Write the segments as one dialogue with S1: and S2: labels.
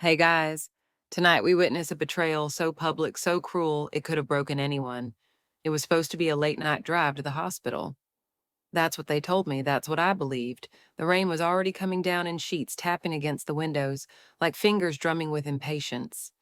S1: Hey guys, tonight we witnessed a betrayal so public, so cruel, it could have broken anyone. It was supposed to be a late night drive to the hospital. That's what they told me, that's what I believed. The rain was already coming down in sheets, tapping against the windows, like fingers drumming with impatience.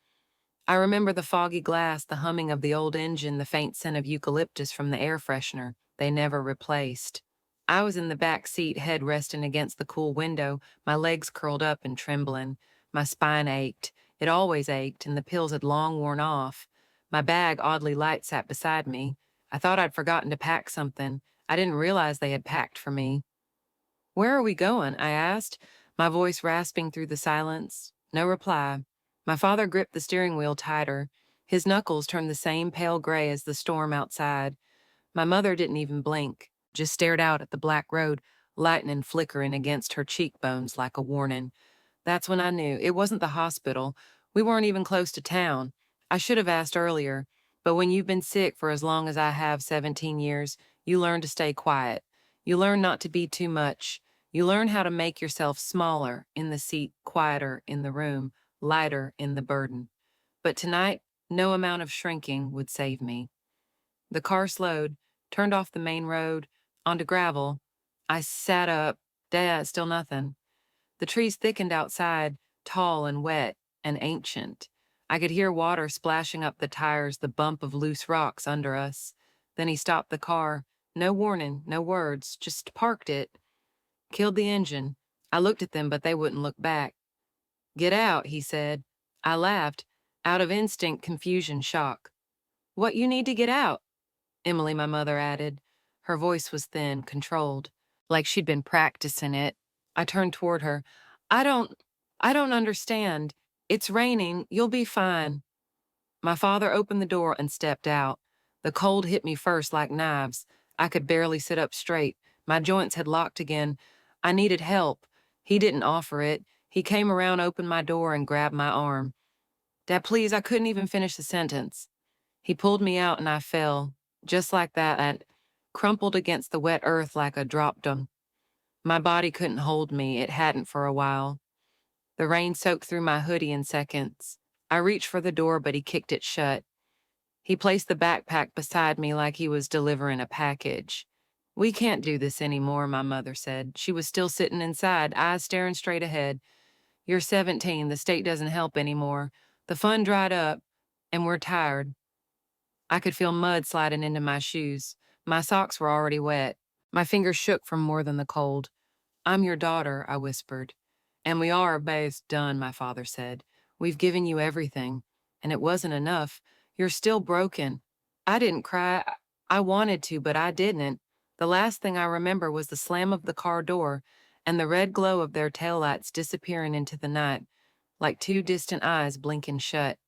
S1: I remember the foggy glass, the humming of the old engine, the faint scent of eucalyptus from the air freshener they never replaced. I was in the back seat, head resting against the cool window, my legs curled up and trembling. My spine ached. It always ached, and the pills had long worn off. My bag, oddly light, sat beside me. I thought I'd forgotten to pack something. I didn't realize they had packed for me. "Where are we going?" I asked, my voice rasping through the silence. No reply. My father gripped the steering wheel tighter. His knuckles turned the same pale gray as the storm outside. My mother didn't even blink, just stared out at the black road, lightning flickering against her cheekbones like a warning. That's when I knew it wasn't the hospital. We weren't even close to town. I should have asked earlier, but when you've been sick for as long as I have, 17 years, you learn to stay quiet. You learn not to be too much. You learn how to make yourself smaller in the seat, quieter in the room, lighter in the burden. But tonight, no amount of shrinking would save me. The car slowed, turned off the main road, onto gravel. I sat up. Dad, still nothing. The trees thickened outside, tall and wet and ancient. I could hear water splashing up the tires, the bump of loose rocks under us. Then he stopped the car. No warning, no words, just parked it. Killed the engine. I looked at them, but they wouldn't look back. "Get out," he said. I laughed, out of instinct, confusion, shock. "What you need to get out?" Emily, my mother, added. Her voice was thin, controlled, like she'd been practicing it. I turned toward her. I don't, I don't understand. It's raining. You'll be fine." My father opened the door and stepped out. The cold hit me first like knives. I could barely sit up straight. My joints had locked again. I needed help. He didn't offer it. He came around, opened my door, and grabbed my arm. "Dad, please," I couldn't even finish the sentence. He pulled me out and I fell, just like that, and crumpled against the wet earth like a drop-dum. My body couldn't hold me. It hadn't for a while. The rain soaked through my hoodie in seconds. I reached for the door, but he kicked it shut. He placed the backpack beside me like he was delivering a package. "We can't do this anymore," my mother said. She was still sitting inside, eyes staring straight ahead. "You're 17. The state doesn't help anymore. The fund dried up, and we're tired." I could feel mud sliding into my shoes. My socks were already wet. My fingers shook from more than the cold. "I'm your daughter," I whispered. "And we are both done," my father said. "We've given you everything. And it wasn't enough. You're still broken." I didn't cry. I wanted to, but I didn't. The last thing I remember was the slam of the car door and the red glow of their taillights disappearing into the night, like two distant eyes blinking shut.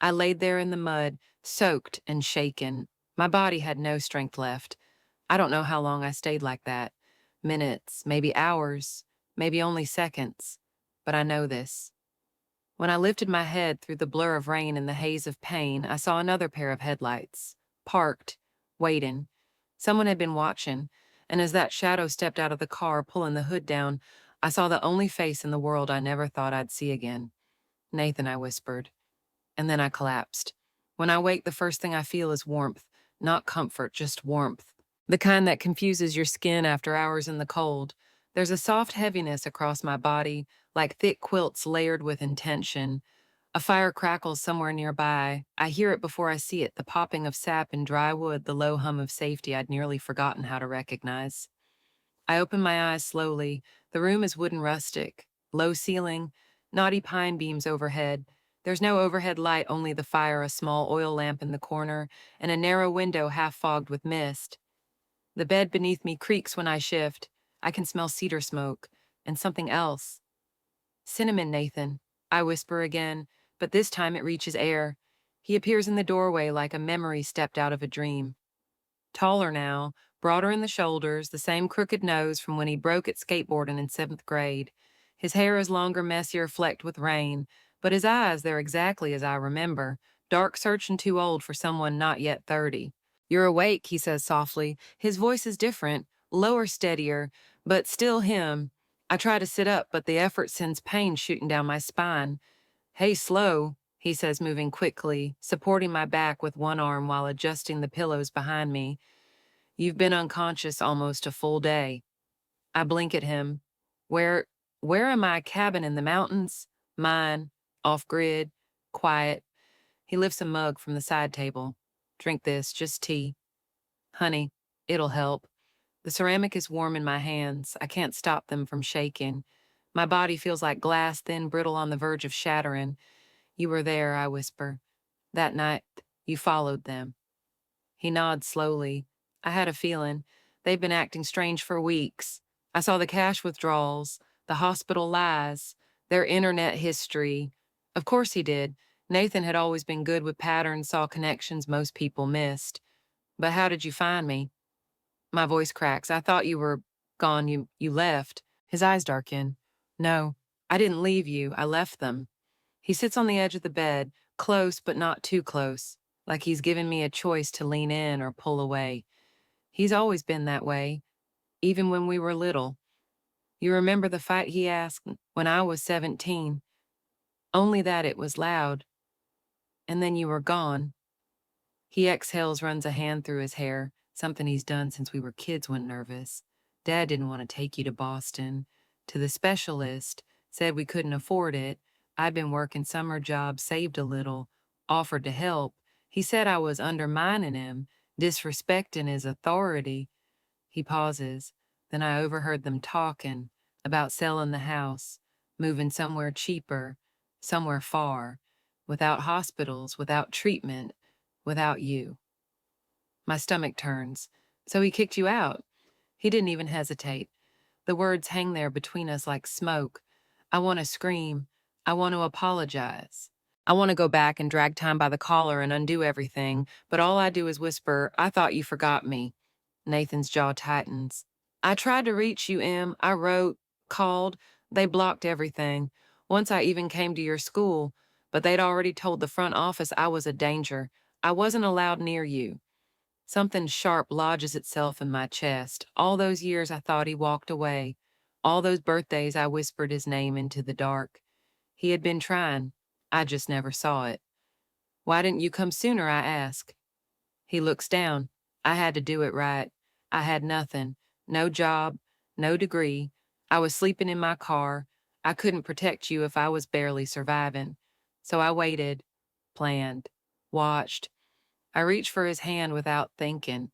S1: I laid there in the mud, soaked and shaken. My body had no strength left. I don't know how long I stayed like that. Minutes, maybe hours, maybe only seconds. But I know this. When I lifted my head through the blur of rain and the haze of pain, I saw another pair of headlights. Parked, waiting. Someone had been watching, and as that shadow stepped out of the car, pulling the hood down, I saw the only face in the world I never thought I'd see again. "Nathan," I whispered. And then I collapsed. When I wake, the first thing I feel is warmth, not comfort, just warmth. The kind that confuses your skin after hours in the cold. There's a soft heaviness across my body, like thick quilts layered with intention. A fire crackles somewhere nearby. I hear it before I see it, the popping of sap in dry wood, the low hum of safety I'd nearly forgotten how to recognize. I open my eyes slowly. The room is wooden rustic. Low ceiling, knotty pine beams overhead. There's no overhead light, only the fire, a small oil lamp in the corner, and a narrow window half fogged with mist. The bed beneath me creaks when I shift. I can smell cedar smoke. And something else. "Cinnamon, Nathan," I whisper again, but this time it reaches air. He appears in the doorway like a memory stepped out of a dream. Taller now, broader in the shoulders, the same crooked nose from when he broke at skateboarding in 7th grade. His hair is longer, messier, flecked with rain, but his eyes, they're exactly as I remember, dark, searching, too old for someone not yet 30. "You're awake," he says softly. His voice is different, lower, steadier, but still him. I try to sit up, but the effort sends pain shooting down my spine. Hey, slow, he says, moving quickly, supporting my back with one arm while adjusting the pillows behind me. You've been unconscious almost a full day. I blink at him. Where, where am I? A cabin in the mountains? Mine, off grid, quiet. He lifts a mug from the side table. Drink this, just tea. Honey, it'll help. The ceramic is warm in my hands. I can't stop them from shaking. My body feels like glass, thin, brittle, on the verge of shattering. You were there, I whisper. That night, you followed them. He nods slowly. I had a feeling. They've been acting strange for weeks. I saw the cash withdrawals, the hospital lies, their internet history. Of course he did. Nathan had always been good with patterns, saw connections most people missed. But how did you find me? My voice cracks. I thought you were gone. You left. His eyes darken. No, I didn't leave you. I left them. He sits on the edge of the bed, close but not too close, like he's given me a choice to lean in or pull away. He's always been that way, even when we were little. You remember the fight, he asked, when I was 17? Only that it was loud. And then you were gone. He exhales, runs a hand through his hair, something he's done since we were kids when nervous. Dad didn't want to take you to Boston. To the specialist, said we couldn't afford it. I'd been working summer jobs, saved a little, offered to help. He said I was undermining him, disrespecting his authority. He pauses. Then I overheard them talking about selling the house, moving somewhere cheaper, somewhere far, without hospitals, without treatment, without you. My stomach turns. So he kicked you out. He didn't even hesitate. The words hang there between us like smoke. I want to scream. I want to apologize. I want to go back and drag time by the collar and undo everything, but all I do is whisper, I thought you forgot me. Nathan's jaw tightens. I tried to reach you, Em. I wrote, called. They blocked everything. Once I even came to your school, but they'd already told the front office I was a danger. I wasn't allowed near you. Something sharp lodges itself in my chest. All those years I thought he walked away. All those birthdays I whispered his name into the dark. He had been trying. I just never saw it. Why didn't you come sooner, I ask. He looks down. I had to do it right. I had nothing. No job, no degree. I was sleeping in my car. I couldn't protect you if I was barely surviving. So I waited, planned, watched. I reached for his hand without thinking.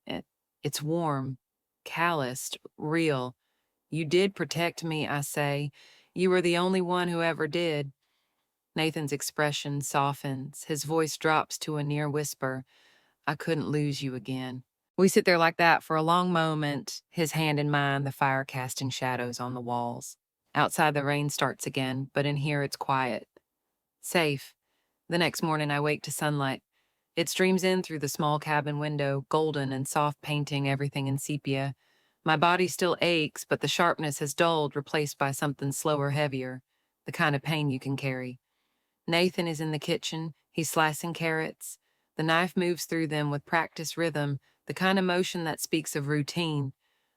S1: It's warm, calloused, real. You did protect me, I say. You were the only one who ever did. Nathan's expression softens. His voice drops to a near whisper. I couldn't lose you again. We sit there like that for a long moment, his hand in mine, the fire casting shadows on the walls. Outside, the rain starts again, but in here it's quiet. Safe. The next morning, I wake to sunlight. It streams in through the small cabin window, golden and soft, painting everything in sepia. My body still aches, but the sharpness has dulled, replaced by something slower, heavier, the kind of pain you can carry. Nathan is in the kitchen. He's slicing carrots. The knife moves through them with practiced rhythm, the kind of motion that speaks of routine,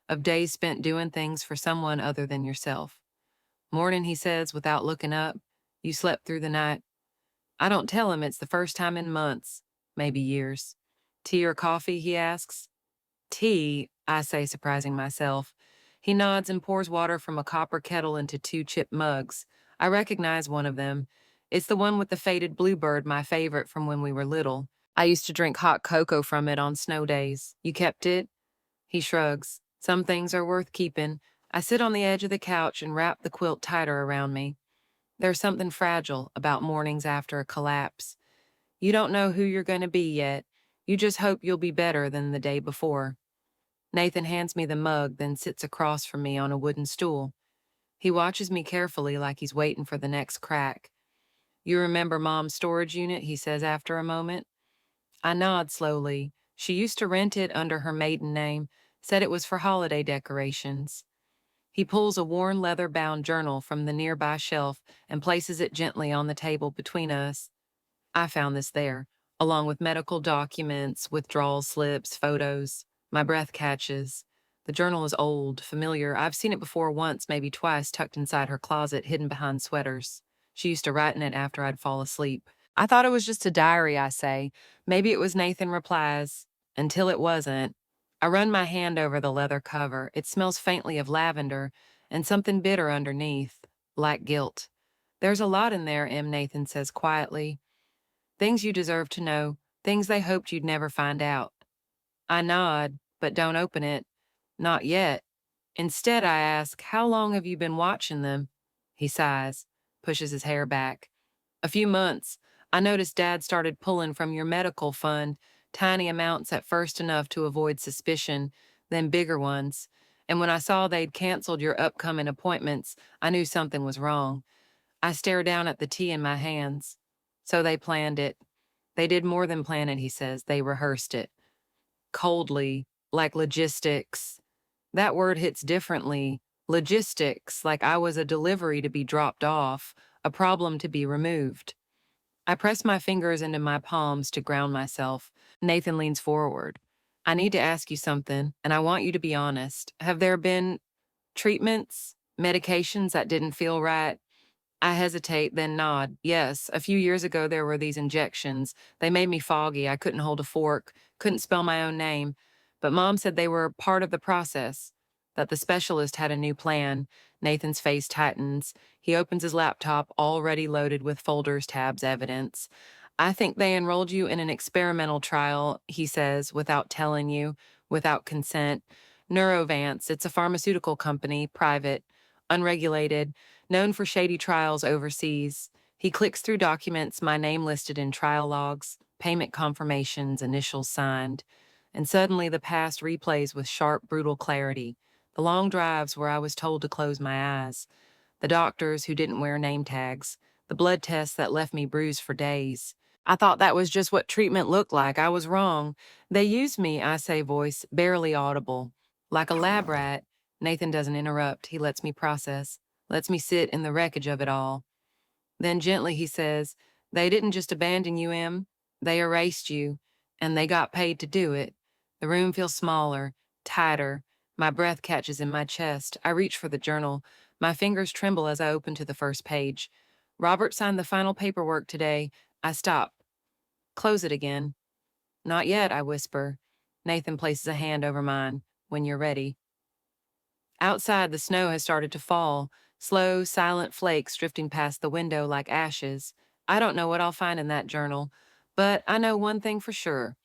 S1: of days spent doing things for someone other than yourself. Morning, he says, without looking up. You slept through the night. I don't tell him it's the first time in months, maybe years. Tea or coffee, he asks. Tea, I say, surprising myself. He nods and pours water from a copper kettle into two chipped mugs. I recognize one of them. It's the one with the faded bluebird, my favorite from when we were little. I used to drink hot cocoa from it on snow days. You kept it? He shrugs. Some things are worth keeping. I sit on the edge of the couch and wrap the quilt tighter around me. There's something fragile about mornings after a collapse. You don't know who you're going to be yet. You just hope you'll be better than the day before. Nathan hands me the mug, then sits across from me on a wooden stool. He watches me carefully like he's waiting for the next crack. You remember Mom's storage unit, he says after a moment. I nod slowly. She used to rent it under her maiden name, said it was for holiday decorations. He pulls a worn leather-bound journal from the nearby shelf and places it gently on the table between us. I found this there, along with medical documents, withdrawal slips, photos. My breath catches. The journal is old, familiar. I've seen it before once, maybe twice, tucked inside her closet, hidden behind sweaters. She used to write in it after I'd fall asleep. I thought it was just a diary, I say. Maybe it was, Nathan replies, until it wasn't. I run my hand over the leather cover. It smells faintly of lavender and something bitter underneath, like guilt. There's a lot in there, Nathan says quietly. Things you deserve to know, things they hoped you'd never find out. I nod, but don't open it. Not yet. Instead, I ask, how long have you been watching them? He sighs, pushes his hair back. A few months. I noticed Dad started pulling from your medical fund, tiny amounts at first enough to avoid suspicion, then bigger ones. And when I saw they'd canceled your upcoming appointments, I knew something was wrong. I stare down at the tea in my hands. So they planned it. They did more than plan it, he says. They rehearsed it. Coldly, like logistics. That word hits differently. Logistics, like I was a delivery to be dropped off, a problem to be removed. I press my fingers into my palms to ground myself. Nathan leans forward. I need to ask you something, and I want you to be honest. Have there been treatments, medications that didn't feel right? I hesitate, then nod. Yes, a few years ago there were these injections. They made me foggy. I couldn't hold a fork, couldn't spell my own name. But Mom said they were part of the process, that the specialist had a new plan. Nathan's face tightens. He opens his laptop, already loaded with folders, tabs, evidence. I think they enrolled you in an experimental trial, he says, without telling you, without consent. Neurovance, it's a pharmaceutical company, private, unregulated, known for shady trials overseas. He clicks through documents, my name listed in trial logs, payment confirmations, initials signed. And suddenly the past replays with sharp, brutal clarity. The long drives where I was told to close my eyes. The doctors who didn't wear name tags. The blood tests that left me bruised for days. I thought that was just what treatment looked like. I was wrong. They used me, I say, voice barely audible. Like a lab rat. Nathan doesn't interrupt. He lets me process, lets me sit in the wreckage of it all. Then gently he says, they didn't just abandon you, Em. They erased you, and they got paid to do it. The room feels smaller, tighter. My breath catches in my chest. I reach for the journal. My fingers tremble as I open to the first page. Robert signed the final paperwork today. I stop. Close it again. Not yet, I whisper. Nathan places a hand over mine. When you're ready. Outside, the snow has started to fall, slow, silent flakes drifting past the window like ashes. I don't know what I'll find in that journal, but I know one thing for sure.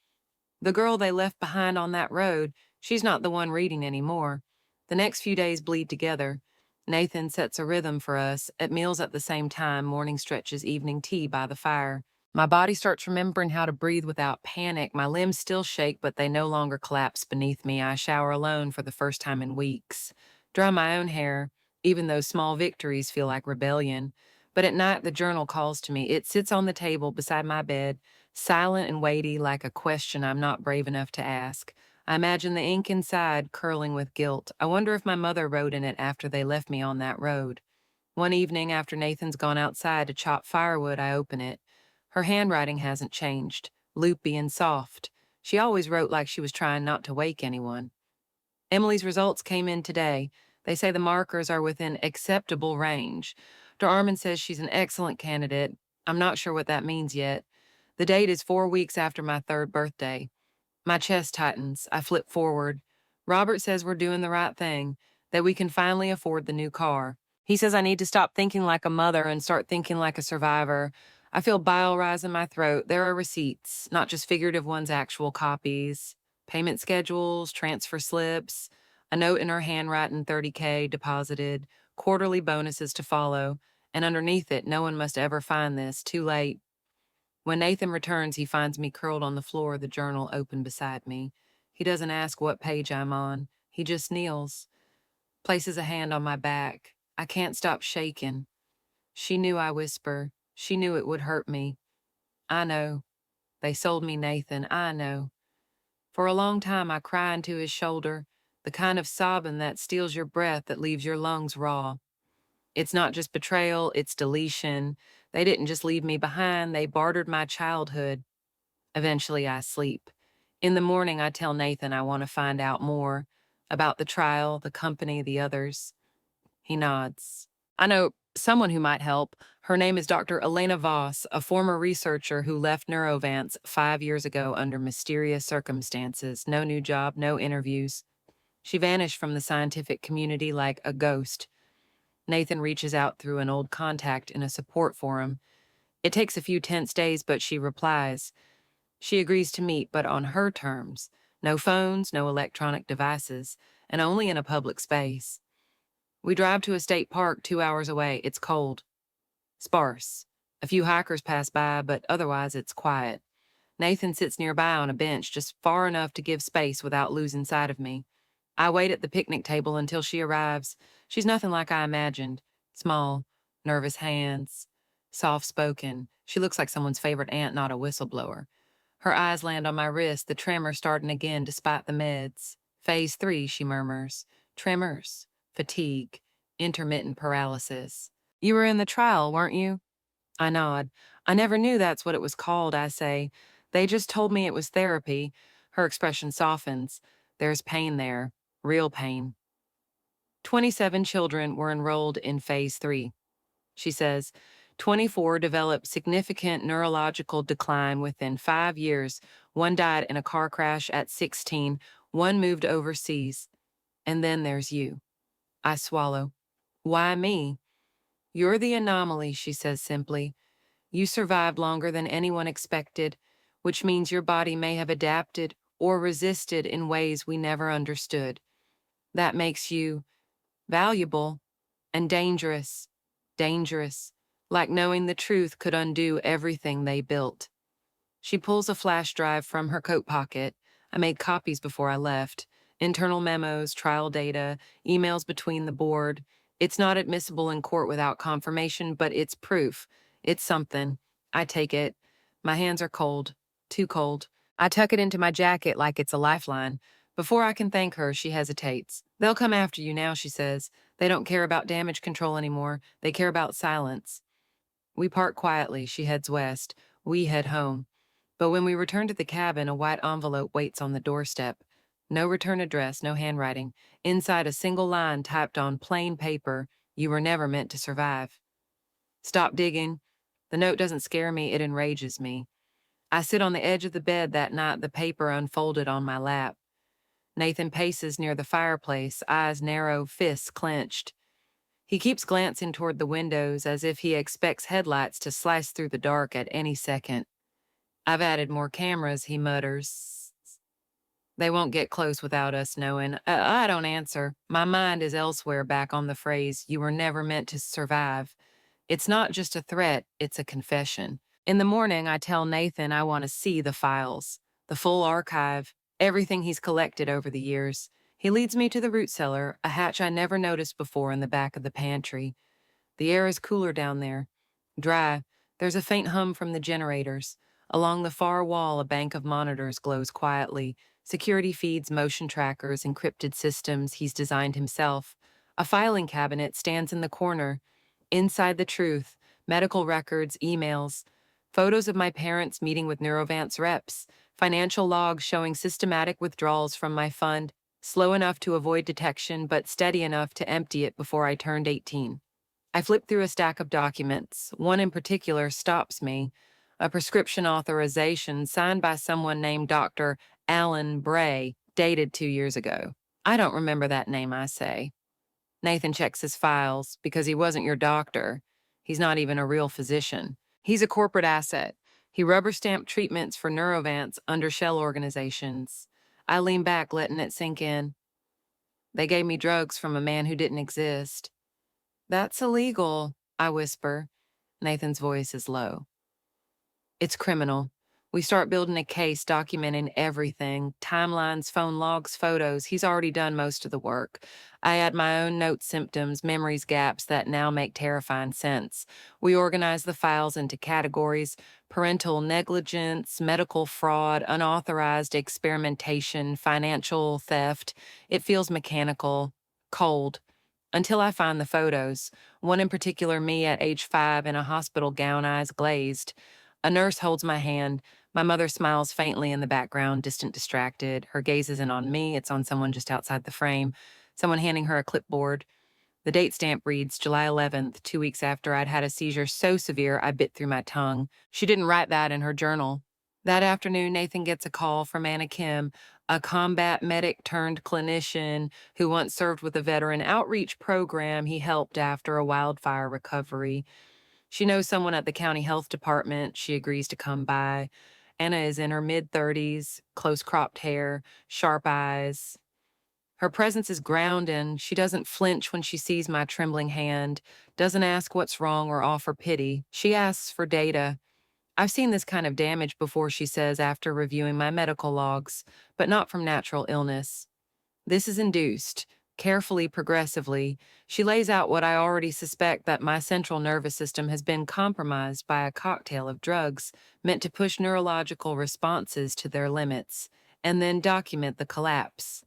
S1: The girl they left behind on that road, she's not the one reading anymore. The next few days bleed together. Nathan sets a rhythm for us, at meals at the same time, morning stretches, evening tea by the fire. My body starts remembering how to breathe without panic. My limbs still shake, but they no longer collapse beneath me. I shower alone for the first time in weeks. Dry my own hair, even though small victories feel like rebellion. But at night, the journal calls to me. It sits on the table beside my bed, silent and weighty like a question I'm not brave enough to ask. I imagine the ink inside curling with guilt. I wonder if my mother wrote in it after they left me on that road. One evening, after Nathan's gone outside to chop firewood, I open it. Her handwriting hasn't changed, loopy and soft. She always wrote like she was trying not to wake anyone. Emily's results came in today. They say the markers are within acceptable range. Dr. Armand says she's an excellent candidate. I'm not sure what that means yet. The date is 4 weeks after my third birthday. My chest tightens. I flip forward. Robert says we're doing the right thing, that we can finally afford the new car. He says I need to stop thinking like a mother and start thinking like a survivor. I feel bile rise in my throat. There are receipts, not just figurative ones, actual copies, payment schedules, transfer slips, a note in her handwriting, 30K deposited, quarterly bonuses to follow, and underneath it, no one must ever find this, too late. When Nathan returns, he finds me curled on the floor, the journal open beside me. He doesn't ask what page I'm on. He just kneels, places a hand on my back. I can't stop shaking. She knew, I whisper. She knew it would hurt me. I know. They sold me Nathan. I know. For a long time, I cry into his shoulder, the kind of sobbing that steals your breath, that leaves your lungs raw. It's not just betrayal, it's deletion. They didn't just leave me behind, they bartered my childhood. Eventually, I sleep. In the morning, I tell Nathan I want to find out more about the trial, the company, the others. He nods. I know someone who might help. Her name is Dr. Elena Voss, a former researcher who left Neurovance 5 years ago under mysterious circumstances. No new job, no interviews. She vanished from the scientific community like a ghost. Nathan reaches out through an old contact in a support forum. It takes a few tense days, but she replies. She agrees to meet, but on her terms. No phones, no electronic devices, and only in a public space. We drive to a state park 2 hours away. It's cold. Sparse. A few hikers pass by, but otherwise it's quiet. Nathan sits nearby on a bench, just far enough to give space without losing sight of me. I wait at the picnic table until she arrives. She's nothing like I imagined. Small, nervous hands, soft-spoken. She looks like someone's favorite aunt, not a whistleblower. Her eyes land on my wrist, the tremor starting again despite the meds. Phase 3, she murmurs. Tremors, fatigue, intermittent paralysis. You were in the trial, weren't you? I nod. I never knew that's what it was called, I say. They just told me it was therapy. Her expression softens. There's pain there. Real pain. 27 children were enrolled in Phase 3. She says, 24 developed significant neurological decline within 5 years. One died in a car crash at 16. One moved overseas. And then there's you. I swallow. Why me? You're the anomaly, she says simply. You survived longer than anyone expected, which means your body may have adapted or resisted in ways we never understood. That makes you valuable and dangerous, like knowing the truth could undo everything they built. She pulls a flash drive from her coat pocket. I made copies before I left. Internal memos, trial data, emails between the board. It's not admissible in court without confirmation, but it's proof. It's something. I take it. My hands are cold. Too cold. I tuck it into my jacket like it's a lifeline. Before I can thank her, she hesitates. They'll come after you now, she says. They don't care about damage control anymore. They care about silence. We park quietly. She heads west. We head home. But when we return to the cabin, a white envelope waits on the doorstep. No return address, no handwriting. Inside, a single line typed on plain paper, "You were never meant to survive." Stop digging. The note doesn't scare me, it enrages me. I sit on the edge of the bed that night, the paper unfolded on my lap. Nathan paces near the fireplace, eyes narrow, fists clenched. He keeps glancing toward the windows as if he expects headlights to slice through the dark at any second. I've added more cameras, he mutters. They won't get close without us knowing. I don't answer. My mind is elsewhere, back on the phrase, "You were never meant to survive." It's not just a threat, it's a confession. In the morning, I tell Nathan I want to see the files, the full archive, everything he's collected over the years. He leads me to the root cellar, a hatch I never noticed before in the back of the pantry. The air is cooler down there. Dry. There's a faint hum from the generators. Along the far wall, a bank of monitors glows quietly. Security feeds, motion trackers, encrypted systems he's designed himself. A filing cabinet stands in the corner. Inside the truth, medical records, emails, photos of my parents meeting with Neurovance reps, financial logs showing systematic withdrawals from my fund, slow enough to avoid detection but steady enough to empty it before I turned 18. I flip through a stack of documents. One in particular stops me. A prescription authorization signed by someone named Dr. Alan Bray, dated 2 years ago. I don't remember that name, I say. Nathan checks his files because he wasn't your doctor. He's not even a real physician. He's a corporate asset. He rubber-stamped treatments for Neurovance under shell organizations. I lean back, letting it sink in. They gave me drugs from a man who didn't exist. That's illegal, I whisper. Nathan's voice is low. It's criminal. We start building a case, documenting everything, timelines, phone logs, photos. He's already done most of the work. I add my own notes, symptoms, memories, gaps that now make terrifying sense. We organize the files into categories: parental negligence, medical fraud, unauthorized experimentation, financial theft. It feels mechanical, cold. Until I find the photos. One in particular, me at age 5 in a hospital gown, eyes glazed. A nurse holds my hand. My mother smiles faintly in the background, distant, distracted. Her gaze isn't on me, it's on someone just outside the frame, someone handing her a clipboard. The date stamp reads July 11th, 2 weeks after I'd had a seizure so severe I bit through my tongue. She didn't write that in her journal. That afternoon, Nathan gets a call from Anna Kim, a combat medic turned clinician who once served with a veteran outreach program he helped after a wildfire recovery. She knows someone at the county health department. She agrees to come by. Anna is in her mid-30s, close cropped hair, sharp eyes. Her presence is grounding. She doesn't flinch when she sees my trembling hand, doesn't ask what's wrong or offer pity. She asks for data. I've seen this kind of damage before, she says after reviewing my medical logs, but not from natural illness. This is induced. Carefully, progressively, she lays out what I already suspect, that my central nervous system has been compromised by a cocktail of drugs meant to push neurological responses to their limits, and then document the collapse.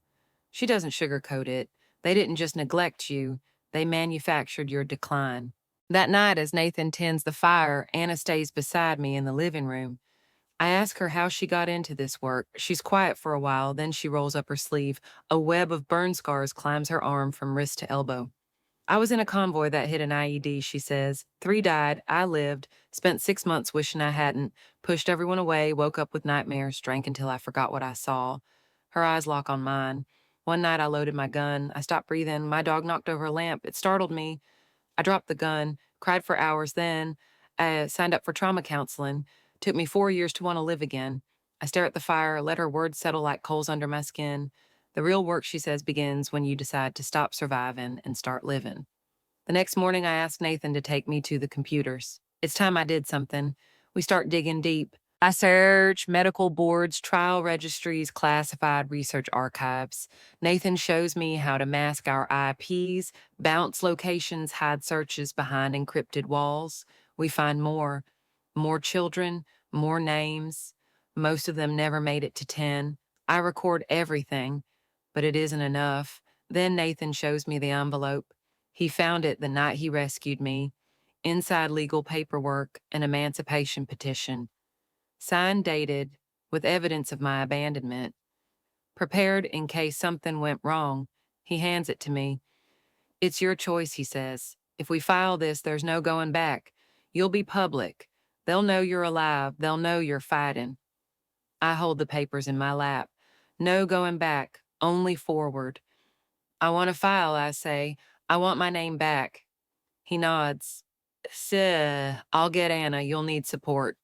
S1: She doesn't sugarcoat it. They didn't just neglect you, they manufactured your decline. That night, as Nathan tends the fire, Anna stays beside me in the living room. I ask her how she got into this work. She's quiet for a while, then she rolls up her sleeve. A web of burn scars climbs her arm from wrist to elbow. I was in a convoy that hit an IED, she says. 3 died, I lived, spent 6 months wishing I hadn't, pushed everyone away, woke up with nightmares, drank until I forgot what I saw. Her eyes lock on mine. One night I loaded my gun. I stopped breathing. My dog knocked over a lamp. It startled me. I dropped the gun, cried for hours. Then I signed up for trauma counseling. Took me 4 years to want to live again. I stare at the fire, let her words settle like coals under my skin. The real work, she says, begins when you decide to stop surviving and start living. The next morning, I asked Nathan to take me to the computers. It's time I did something. We start digging deep. I search medical boards, trial registries, classified research archives. Nathan shows me how to mask our IPs, bounce locations, hide searches behind encrypted walls. We find more children, more names. Most of them never made it to 10. I record everything, but it isn't enough. Then Nathan shows me the envelope. He found it the night he rescued me. Inside legal paperwork, an emancipation petition. Signed, dated, with evidence of my abandonment. Prepared in case something went wrong. He hands it to me. It's your choice, he says. If we file this, there's no going back. You'll be public. They'll know you're alive. They'll know you're fighting. I hold the papers in my lap. No going back, only forward. I want to file, I say. I want my name back. He nods. Sir, I'll get Anna. You'll need support.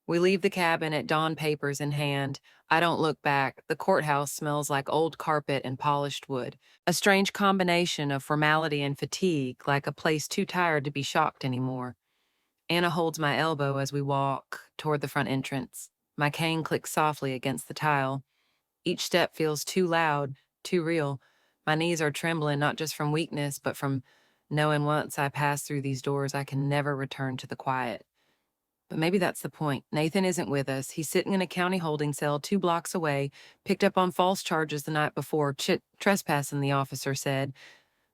S1: We leave the cabin at dawn, papers in hand. I don't look back. The courthouse smells like old carpet and polished wood. A strange combination of formality and fatigue, like a place too tired to be shocked anymore. Anna holds my elbow as we walk toward the front entrance. My cane clicks softly against the tile. Each step feels too loud, too real. My knees are trembling, not just from weakness, but from knowing once I pass through these doors, I can never return to the quiet. But maybe that's the point. Nathan isn't with us. He's sitting in a county holding cell 2 blocks away, picked up on false charges the night before, trespassing, the officer said.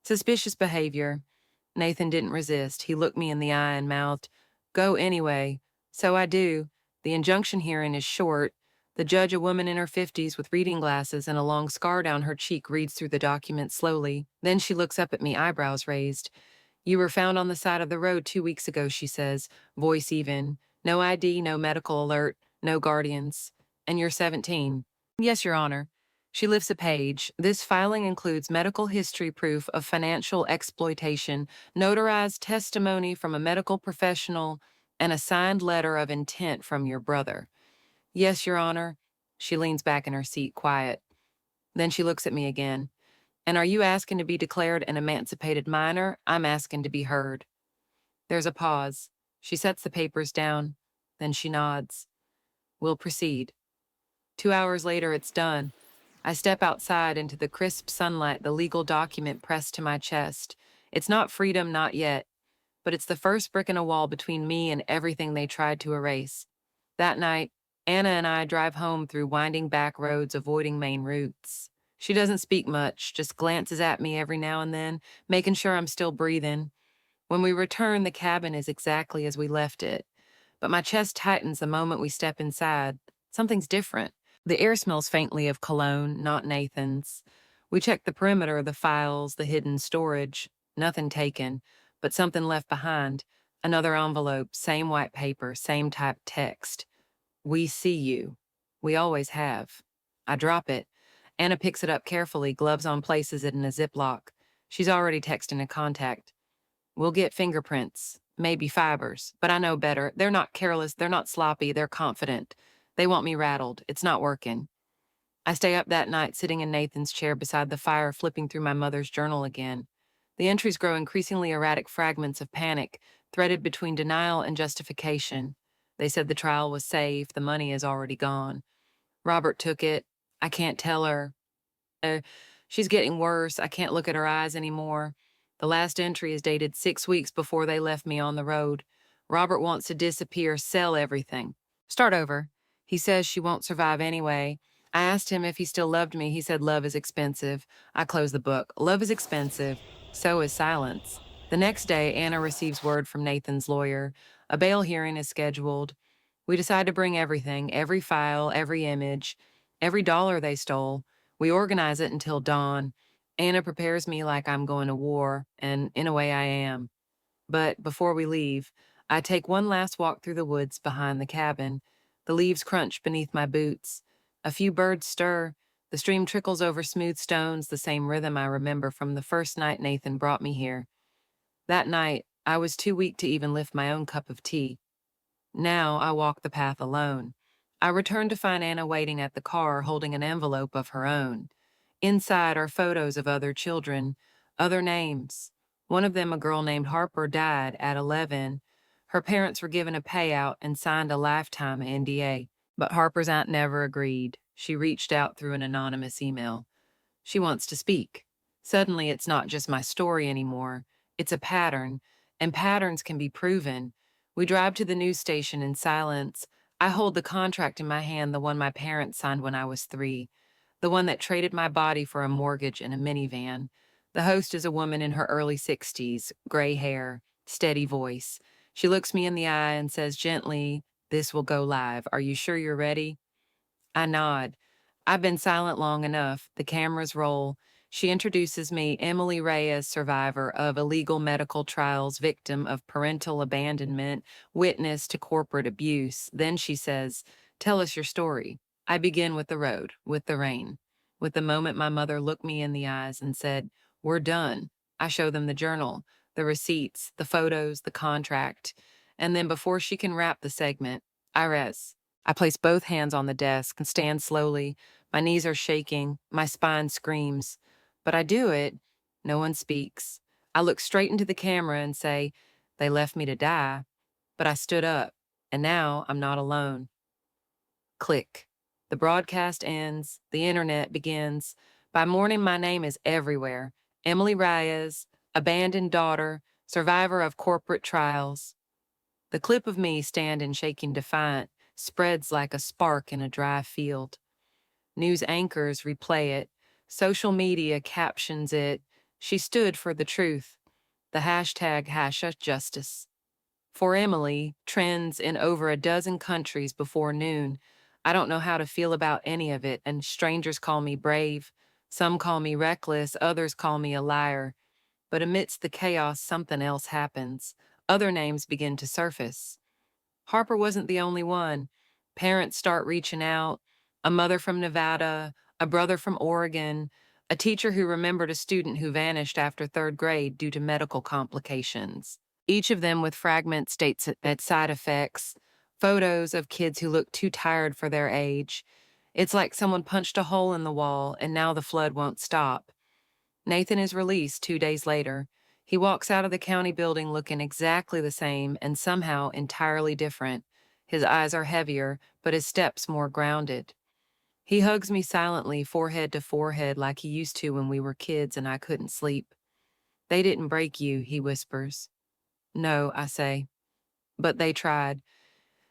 S1: Suspicious behavior. Nathan didn't resist. He looked me in the eye and mouthed, "Go anyway." So I do. The injunction hearing is short. The judge, a woman in her 50s with reading glasses and a long scar down her cheek, reads through the document slowly. Then she looks up at me, eyebrows raised. "You were found on the side of the road 2 weeks ago," she says, voice even. "No ID, no medical alert, no guardians. And you're 17. "Yes, Your Honor." She lifts a page. This filing includes medical history proof of financial exploitation, notarized testimony from a medical professional, and a signed letter of intent from your brother. "Yes, Your Honor." She leans back in her seat, quiet. Then she looks at me again. "And are you asking to be declared an emancipated minor? I'm asking to be heard." There's a pause. She sets the papers down. Then she nods. "We'll proceed." 2 hours later, it's done. I step outside into the crisp sunlight, the legal document pressed to my chest. It's not freedom, not yet, but it's the first brick in a wall between me and everything they tried to erase. That night, Anna and I drive home through winding back roads, avoiding main routes. She doesn't speak much, just glances at me every now and then, making sure I'm still breathing. When we return, the cabin is exactly as we left it. But my chest tightens the moment we step inside. Something's different. The air smells faintly of cologne, not Nathan's. We check the perimeter, the files, the hidden storage. Nothing taken, but something left behind. Another envelope, same white paper, same typed text. We see you. We always have. I drop it. Anna picks it up carefully, gloves on, places it in a Ziploc. She's already texting a contact. We'll get fingerprints, maybe fibers, but I know better. They're not careless, they're not sloppy, they're confident. They want me rattled. It's not working. I stay up that night, sitting in Nathan's chair beside the fire, flipping through my mother's journal again. The entries grow increasingly erratic fragments of panic, threaded between denial and justification. They said the trial was safe, the money is already gone. Robert took it. I can't tell her. Uh, she's getting worse. I can't look at her eyes anymore. The last entry is dated 6 weeks before they left me on the road. Robert wants to disappear, sell everything. Start over. He says she won't survive anyway. I asked him if he still loved me. He said love is expensive. I closed the book. Love is expensive. So is silence. The next day, Anna receives word from Nathan's lawyer. A bail hearing is scheduled. We decide to bring everything, every file, every image, every dollar they stole. We organize it until dawn. Anna prepares me like I'm going to war, and in a way I am. But before we leave, I take one last walk through the woods behind the cabin. The leaves crunch beneath my boots. A few birds stir. The stream trickles over smooth stones, the same rhythm I remember from the first night Nathan brought me here. That night, I was too weak to even lift my own cup of tea. Now I walk the path alone. I return to find Anna waiting at the car, holding an envelope of her own. Inside are photos of other children, other names. One of them, a girl named Harper, died at 11. Her parents were given a payout and signed a lifetime NDA. But Harper's aunt never agreed. She reached out through an anonymous email. She wants to speak. Suddenly, it's not just my story anymore. It's a pattern, and patterns can be proven. We drive to the news station in silence. I hold the contract in my hand, the one my parents signed when I was 3, the one that traded my body for a mortgage and a minivan. The host is a woman in her early 60s, gray hair, steady voice. She looks me in the eye and says gently, "This will go live. Are you sure you're ready?" I nod. I've been silent long enough. The cameras roll. She introduces me, Emily Reyes, survivor of illegal medical trials, victim of parental abandonment, witness to corporate abuse. Then she says, "Tell us your story." I begin with the road, with the rain, with the moment my mother looked me in the eyes and said, "We're done." I show them the journal, the receipts, the photos, the contract. And then before she can wrap the segment, I res. I place both hands on the desk and stand slowly. My knees are shaking. My spine screams. But I do it. No one speaks. I look straight into the camera and say, "They left me to die." But I stood up, and now I'm not alone. Click. The broadcast ends. The internet begins. By morning, my name is everywhere. Emily Reyes, abandoned daughter, survivor of corporate trials. The clip of me standing shaking defiant spreads like a spark in a dry field. News anchors replay it. Social media captions it. She stood for the truth. The hashtag #HashUsJustice. For Emily, trends in over a dozen countries before noon. I don't know how to feel about any of it, and strangers call me brave. Some call me reckless, others call me a liar. But amidst the chaos, something else happens. Other names begin to surface. Harper wasn't the only one. Parents start reaching out. A mother from Nevada, a brother from Oregon, a teacher who remembered a student who vanished after 3rd grade due to medical complications. Each of them with fragment states at side effects, photos of kids who look too tired for their age. It's like someone punched a hole in the wall and now the flood won't stop. Nathan is released 2 days later. He walks out of the county building looking exactly the same and somehow entirely different. His eyes are heavier, but his steps more grounded. He hugs me silently, forehead to forehead, like he used to when we were kids and I couldn't sleep. "They didn't break you," he whispers. "No," I say. "But they tried."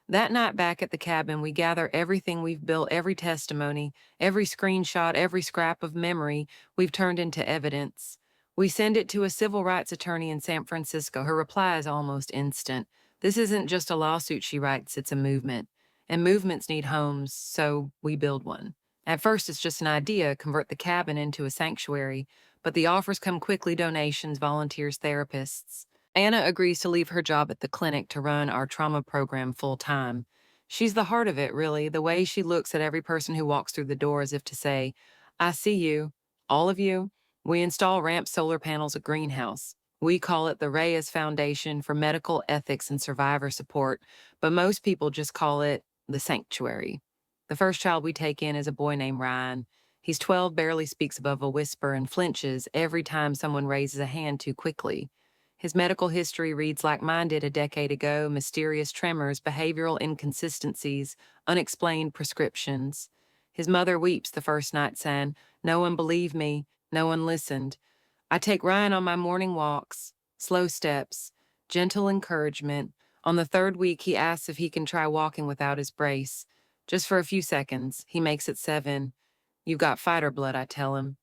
S1: That night back at the cabin, we gather everything we've built, every testimony, every screenshot, every scrap of memory we've turned into evidence. We send it to a civil rights attorney in San Francisco. Her reply is almost instant. "This isn't just a lawsuit," she writes, "it's a movement. And movements need homes, so we build one." At first, it's just an idea, convert the cabin into a sanctuary, but the offers come quickly: donations, volunteers, therapists. Anna agrees to leave her job at the clinic to run our trauma program full time. She's the heart of it, really, the way she looks at every person who walks through the door as if to say, I see you, all of you. We install ramp solar panels at Greenhouse. We call it the Reyes Foundation for Medical Ethics and Survivor Support, but most people just call it the Sanctuary. The first child we take in is a boy named Ryan. He's 12, barely speaks above a whisper, and flinches every time someone raises a hand too quickly. His medical history reads like mine did a decade ago: mysterious tremors, behavioral inconsistencies, unexplained prescriptions. His mother weeps the first night, saying, No one believed me, no one listened. I take Ryan on my morning walks, slow steps, gentle encouragement. On the third week, he asks if he can try walking without his brace. Just for a few seconds. He makes it 7. You've got fighter blood, I tell him.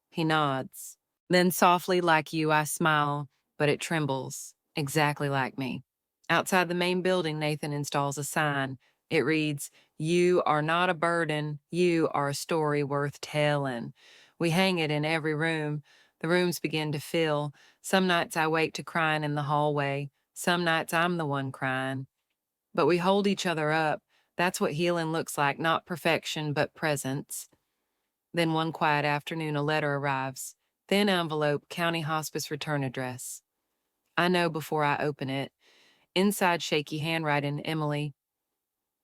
S1: He nods. Then softly, like you, I smile, but it trembles, exactly like me. Outside the main building, Nathan installs a sign. It reads, You are not a burden, you are a story worth telling. We hang it in every room. The rooms begin to fill. Some nights I wake to crying in the hallway. Some nights I'm the one crying. But we hold each other up. That's what healing looks like, not perfection, but presence. Then one quiet afternoon, a letter arrives. Thin envelope, county hospice return address. I know before I open it. Inside, shaky handwriting, Emily.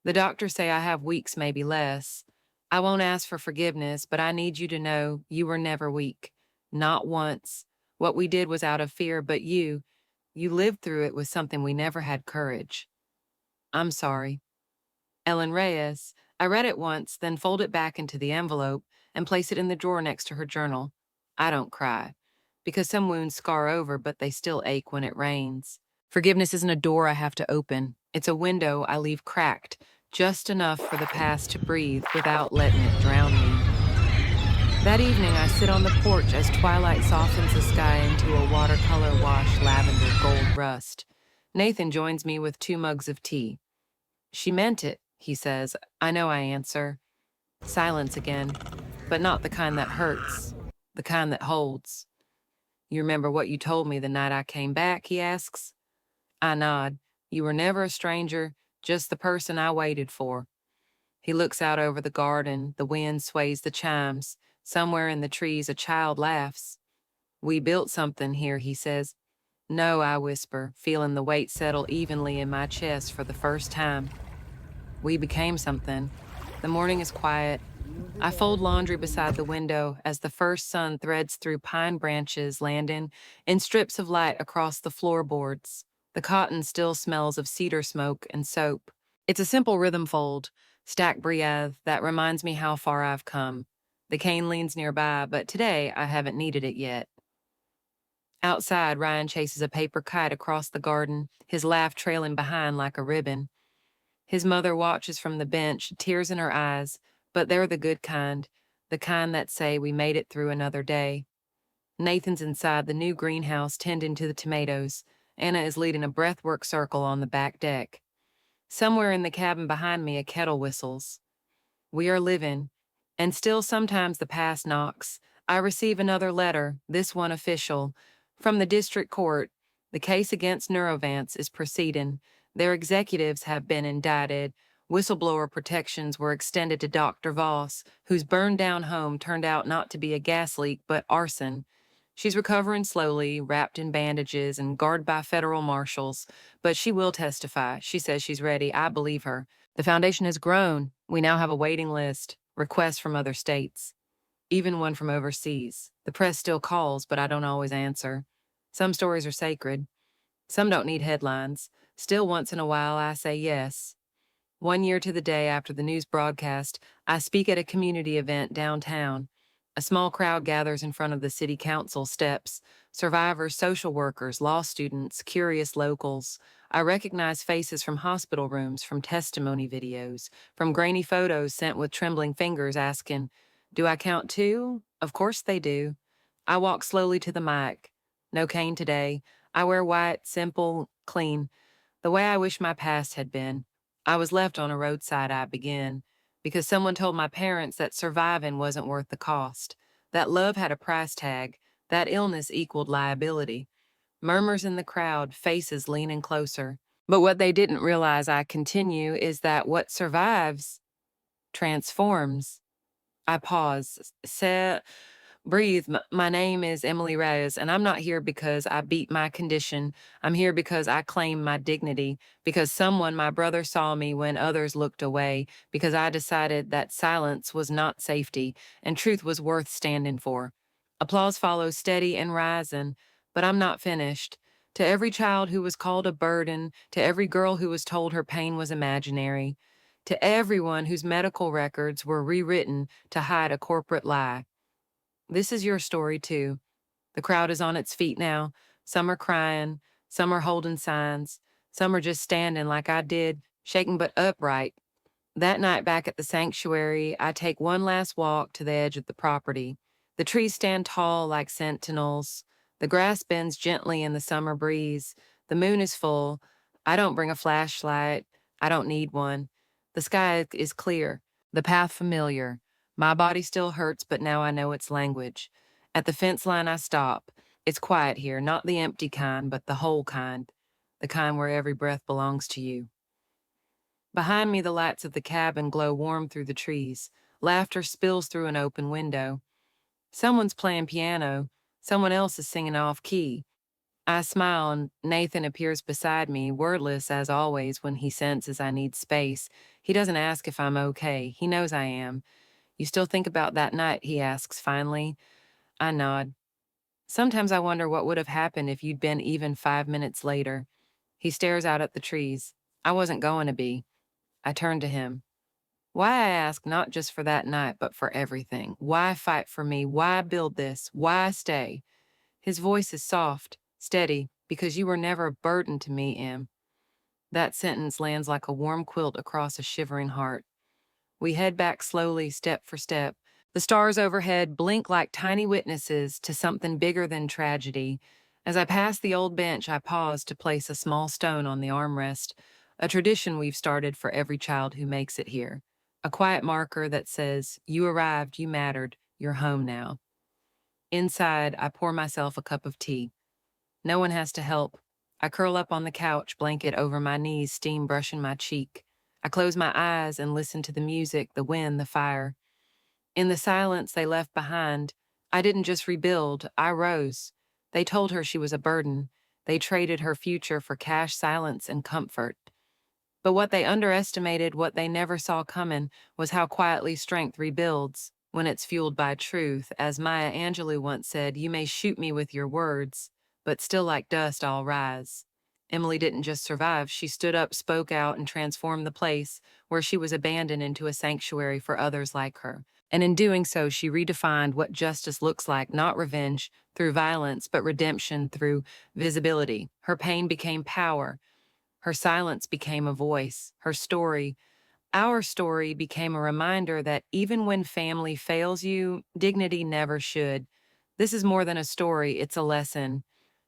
S1: The doctors say I have weeks, maybe less. I won't ask for forgiveness, but I need you to know you were never weak. Not once. What we did was out of fear, but you lived through it with something we never had: courage. I'm sorry. Ellen Reyes. I read it once, then fold it back into the envelope and place it in the drawer next to her journal. I don't cry, because some wounds scar over, but they still ache when it rains. Forgiveness isn't a door I have to open. It's a window I leave cracked, just enough for the past to breathe without letting it drown me. That evening, I sit on the porch as twilight softens the sky into a watercolor wash lavender gold rust. Nathan joins me with 2 mugs of tea. She meant it, he says. I know, I answer. Silence again, but not the kind that hurts, the kind that holds. You remember what you told me the night I came back, he asks. I nod. You were never a stranger, just the person I waited for. He looks out over the garden. The wind sways the chimes. Somewhere in the trees, a child laughs. We built something here, he says. No, I whisper, feeling the weight settle evenly in my chest for the first time. We became something. The morning is quiet. I fold laundry beside the window as the first sun threads through pine branches, landing in strips of light across the floorboards. The cotton still smells of cedar smoke and soap. It's a simple rhythm fold, stack Briath, that reminds me how far I've come. The cane leans nearby, but today I haven't needed it yet. Outside, Ryan chases a paper kite across the garden, his laugh trailing behind like a ribbon. His mother watches from the bench, tears in her eyes, but they're the kind that say we made it through another day. Nathan's inside the new greenhouse tending to the tomatoes. Anna is leading a breathwork circle on the back deck. Somewhere in the cabin behind me, a kettle whistles. We are living, and still sometimes the past knocks. I receive another letter, this one official, from the district court. The case against Neurovance is proceeding. Their executives have been indicted. Whistleblower protections were extended to Dr. Voss, whose burned-down home turned out not to be a gas leak but arson. She's recovering slowly, wrapped in bandages and guarded by federal marshals, but she will testify. She says she's ready. I believe her. The foundation has grown. We now have a waiting list, requests from other states, even one from overseas. The press still calls, but I don't always answer. Some stories are sacred. Some don't need headlines. Still, once in a while, I say yes. 1 year to the day after the news broadcast, I speak at a community event downtown. A small crowd gathers in front of the city council steps. Survivors, social workers, law students, curious locals. I recognize faces from hospital rooms, from testimony videos, from grainy photos sent with trembling fingers asking, Do I count too? Of course they do. I walk slowly to the mic. No cane today. I wear white, simple, clean, the way I wish my past had been. I was left on a roadside, I begin. because someone told my parents that surviving wasn't worth the cost, that love had a price tag, that illness equaled liability. Murmurs in the crowd, faces leaning closer. But what they didn't realize, I continue, is that what survives transforms. I pause. Breathe. My name is Emily Reyes, and I'm not here because I beat my condition. I'm here because I claim my dignity, because someone, my brother, saw me when others looked away, because I decided that silence was not safety and truth was worth standing for. Applause follows steady and rising, but I'm not finished. To every child who was called a burden, to every girl who was told her pain was imaginary, to everyone whose medical records were rewritten to hide a corporate lie. This is your story, too. The crowd is on its feet now. Some are crying, some are holding signs, some are just standing like I did, shaking but upright. That night back at the sanctuary, I take one last walk to the edge of the property. The trees stand tall like sentinels. The grass bends gently in the summer breeze. The moon is full. I don't bring a flashlight. I don't need one. The sky is clear. The path familiar. My body still hurts, but now I know its language. At the fence line, I stop. It's quiet here, not the empty kind, but the whole kind. The kind where every breath belongs to you. Behind me, the lights of the cabin glow warm through the trees. Laughter spills through an open window. Someone's playing piano. Someone else is singing off key. I smile, and Nathan appears beside me, wordless as always when he senses I need space. He doesn't ask if I'm okay. He knows I am. You still think about that night, he asks finally. I nod. Sometimes I wonder what would have happened if you'd been even 5 minutes later. He stares out at the trees. I wasn't going to be. I turn to him. Why, I ask, not just for that night, but for everything. Why fight for me? Why build this? Why stay? His voice is soft, steady, because you were never a burden to me, Em. That sentence lands like a warm quilt across a shivering heart. We head back slowly, step for step. The stars overhead blink like tiny witnesses to something bigger than tragedy. As I pass the old bench, I pause to place a small stone on the armrest, a tradition we've started for every child who makes it here. A quiet marker that says, you arrived, you mattered, you're home now. Inside, I pour myself a cup of tea. No one has to help. I curl up on the couch, blanket over my knees, steam brushing my cheek. I close my eyes and listen to the music, the wind, the fire. In the silence they left behind, I didn't just rebuild, I rose. They told her she was a burden. They traded her future for cash, silence, and comfort. But what they underestimated, what they never saw coming, was how quietly strength rebuilds when it's fueled by truth. As Maya Angelou once said, you may shoot me with your words, but still like dust I'll rise. Emily didn't just survive, she stood up, spoke out, and transformed the place where she was abandoned into a sanctuary for others like her. And in doing so, she redefined what justice looks like, not revenge through violence, but redemption through visibility. Her pain became power. Her silence became a voice. Her story, our story, became a reminder that even when family fails you, dignity never should. This is more than a story, it's a lesson.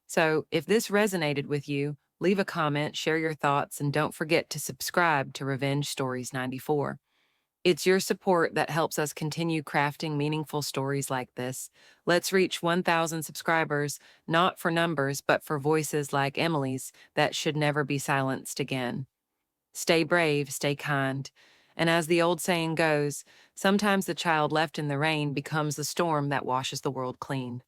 S1: So if this resonated with you, leave a comment, share your thoughts, and don't forget to subscribe to Revenge Stories 94. It's your support that helps us continue crafting meaningful stories like this. Let's reach 1,000 subscribers, not for numbers, but for voices like Emily's that should never be silenced again. Stay brave, stay kind. And as the old saying goes, sometimes the child left in the rain becomes the storm that washes the world clean.